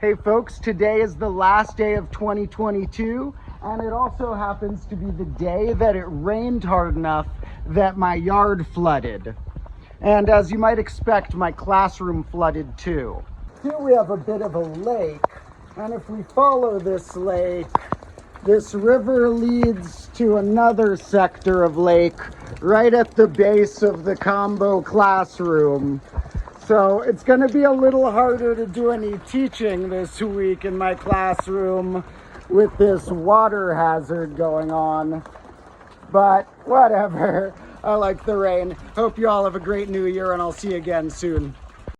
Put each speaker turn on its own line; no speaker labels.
Hey folks, today is the last day of 2022, and it also happens to be the day that it rained hard enough that my yard flooded. And as you might expect, my classroom flooded too. Here we have a bit of a lake, and if we follow this lake, this river leads to another sector of lake right at the base of the combo classroom. So it's going to be a little harder to do any teaching this week in my classroom with this water hazard going on. But whatever. I like the rain. Hope you all have a great new year, and I'll see you again soon.